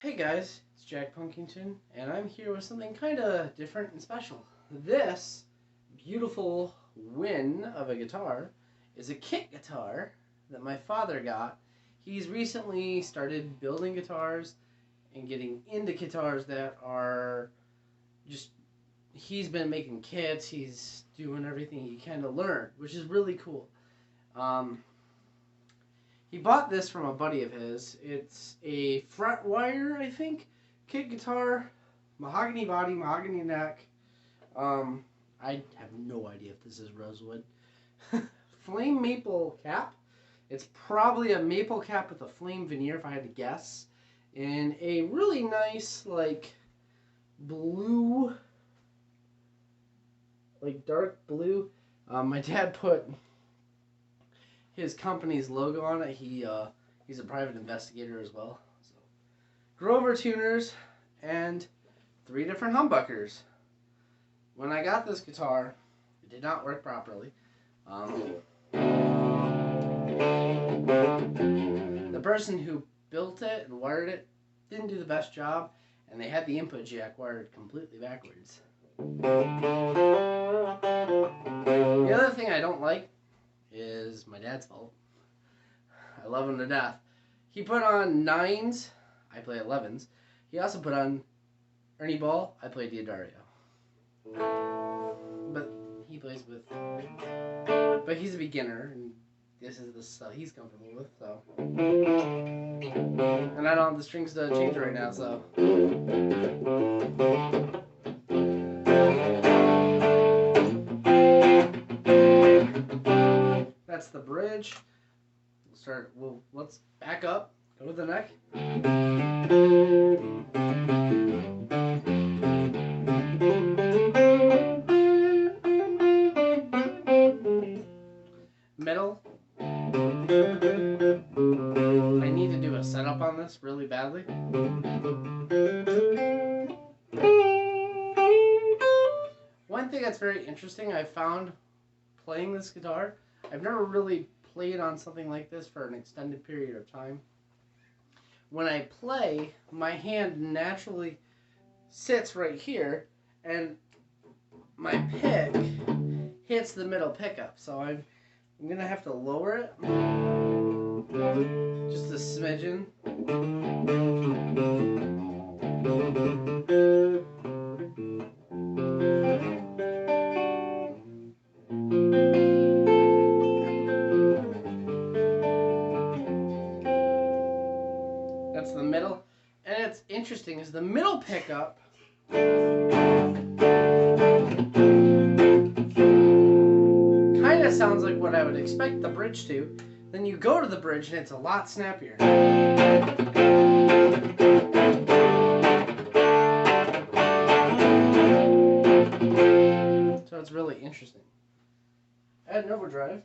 Hey guys, it's Jack Punkington, and I'm here with something kind of different and special. This beautiful win of a guitar is a kit guitar that my father got. He's recently started building guitars and getting into guitars that are just, he's been making kits, he's doing everything he can to learn, which is really cool. He bought this from a buddy of his. It's a fret wire, I think, kit guitar, mahogany body, mahogany neck. I have no idea if this is rosewood. Flame maple cap. It's probably a maple cap with a flame veneer, if I had to guess. And a really nice, like, blue, like dark blue. My dad put his company's logo on it. He's a private investigator as well. So, Grover tuners and 3 different humbuckers. When I got this guitar, it did not work properly. The person who built it and wired it didn't do the best job, and they had the input jack wired completely backwards. The other thing I don't like is my dad's fault. I love him to death. He put on 9s, I play 11s. He also put on Ernie Ball, I play Diodario. But he plays with, but he's a beginner, and this is the stuff he's comfortable with, so. And I don't have the strings to change right now, so. That's the bridge. Let's back up, go to the neck. Middle. I need to do a setup on this really badly. One thing that's very interesting I found playing this guitar, I've never really played on something like this for an extended period of time. When I play, my hand naturally sits right here, and my pick hits the middle pickup. So I'm gonna have to lower it just a smidgen. That's the middle. And it's interesting is the middle pickup kind of sounds like what I would expect the bridge to. Then you go to the bridge and it's a lot snappier. So it's really interesting. Add an overdrive.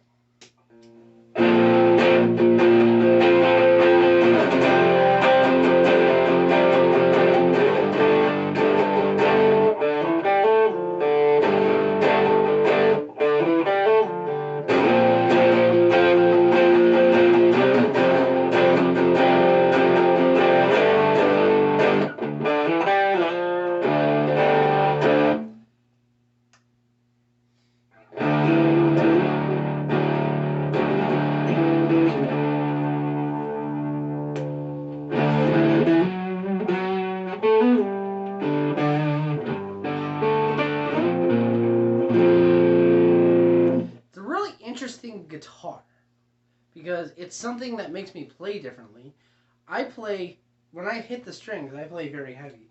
Interesting guitar because it's something that makes me play differently. When I hit the strings, I play very heavy.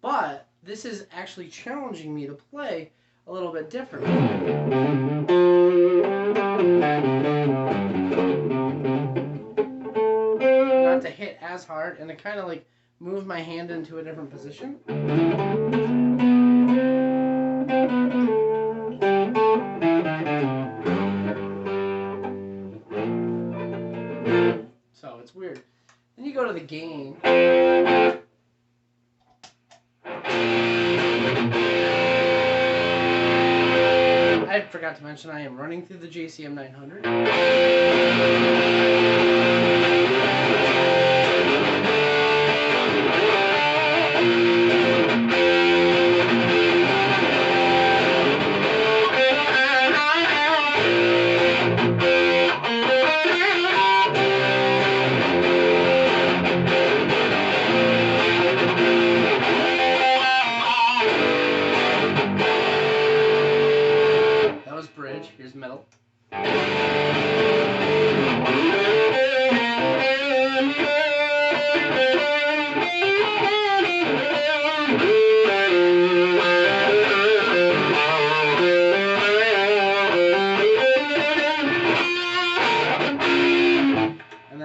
But this is actually challenging me to play a little bit differently. Not to hit as hard, and to kind of like move my hand into a different position. So it's weird. Then you go to the gain. I forgot to mention I am running through the JCM 900.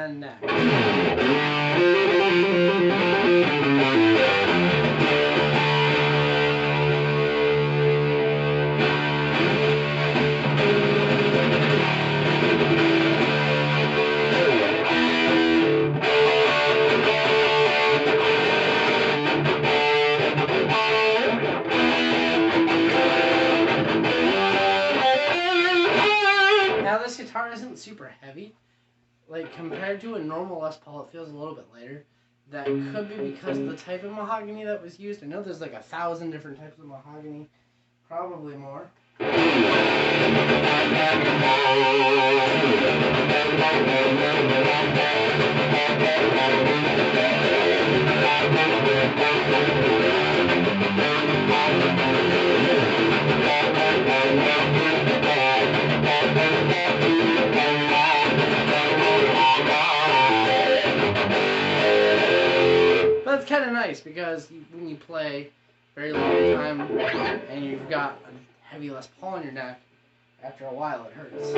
and neck. Now this guitar isn't super heavy. Like compared to a normal Les Paul, it feels a little bit lighter. That could be because of the type of mahogany that was used. I know there's like 1,000 different types of mahogany, probably more. But it's kind of nice because when you play very long time and you've got a heavy Les Paul in your neck, after a while it hurts.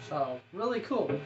So, really cool.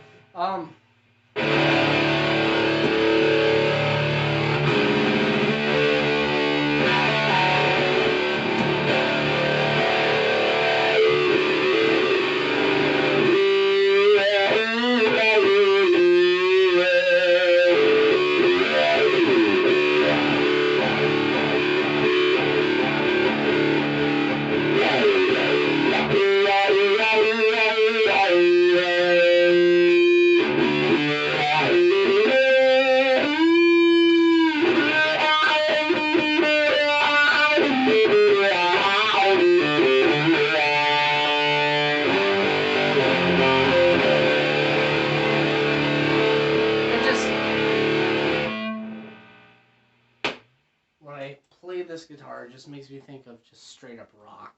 When I play this guitar, it just makes me think of just straight up rock.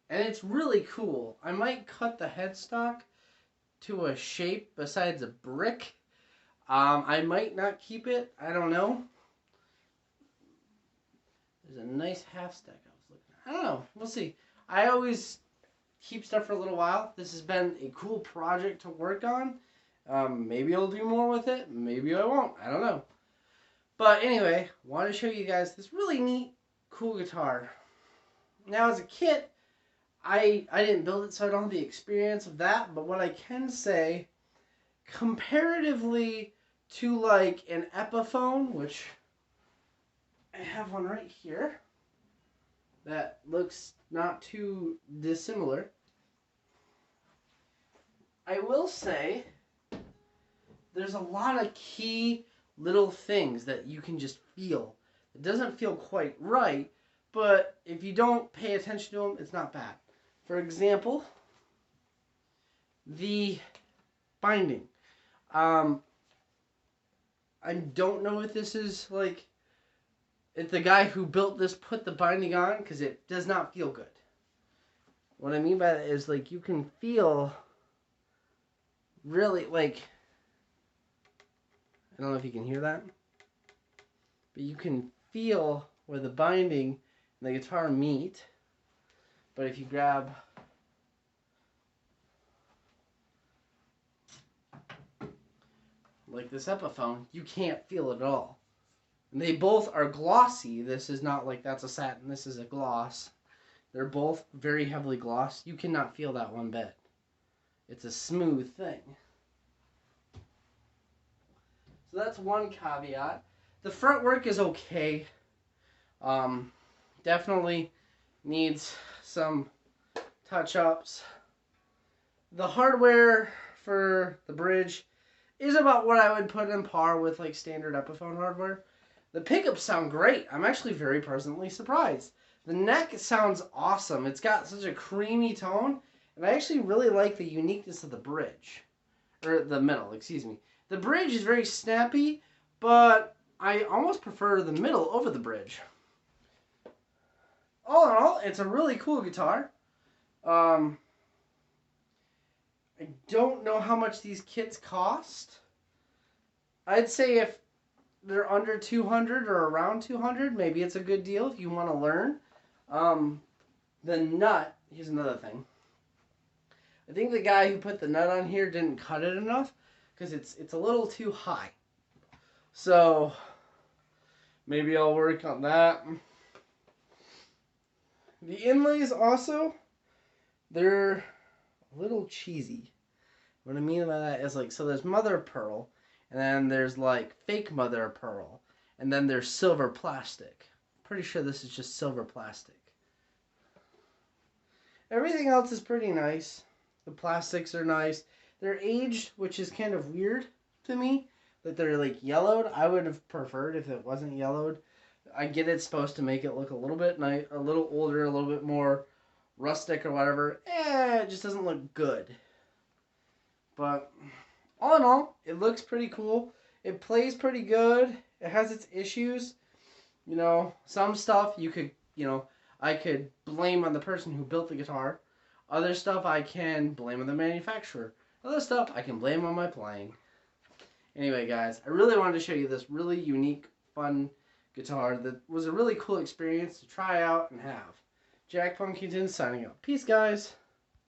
And it's really cool. I might cut the headstock to a shape besides a brick. I might not keep it. I don't know. There's a nice half stack I was looking at. I don't know. We'll see. I always keep stuff for a little while. This has been a cool project to work on. Maybe I'll do more with it. Maybe I won't. I don't know. But anyway, want to show you guys this really neat, cool guitar. Now as a kit, I didn't build it, so I don't have the experience of that. But what I can say, comparatively to like an Epiphone, which I have one right here, that looks not too dissimilar. I will say, there's a lot of key little things that you can just feel. It doesn't feel quite right, but if you don't pay attention to them, it's not bad. For example, the binding. I don't know if this is like, if the guy who built this put the binding on, because it does not feel good. What I mean by that is like you can feel really like, I don't know if you can hear that, but you can feel where the binding and the guitar meet. But if you grab like this Epiphone, you can't feel it at all. And they both are glossy. This is not like that's a satin. This is a gloss. They're both very heavily glossed. You cannot feel that one bit. It's a smooth thing. So that's one caveat. The front work is okay. Definitely needs some touch-ups. The hardware for the bridge is about what I would put in par with like standard Epiphone hardware. The pickups sound great. I'm actually very pleasantly surprised. The neck sounds awesome. It's got such a creamy tone, and I actually really like the uniqueness of the bridge. Or the middle, excuse me. The bridge is very snappy, but I almost prefer the middle over the bridge. All in all, it's a really cool guitar. I don't know how much these kits cost. I'd say if they're under 200 or around 200, maybe it's a good deal if you want to learn. The nut, here's another thing. I think the guy who put the nut on here didn't cut it enough because it's a little too high. So maybe I'll work on that. The inlays also, they're a little cheesy. What I mean by that is like, so there's mother of pearl, and then there's like fake mother of pearl, and then there's silver plastic. Pretty sure this is just silver plastic. Everything else is pretty nice. The plastics are nice. They're aged, which is kind of weird to me, that they're like yellowed. I would have preferred if it wasn't yellowed. I get it's supposed to make it look a little bit nice, a little older, a little bit more rustic or whatever. It just doesn't look good. But all in all, it looks pretty cool. It plays pretty good. It has its issues. You know, some stuff you could, I could blame on the person who built the guitar. Other stuff I can blame on the manufacturer. Other stuff I can blame on my playing. Anyway, guys, I really wanted to show you this really unique, fun guitar that was a really cool experience to try out and have. Jack Punkington signing out. Peace, guys.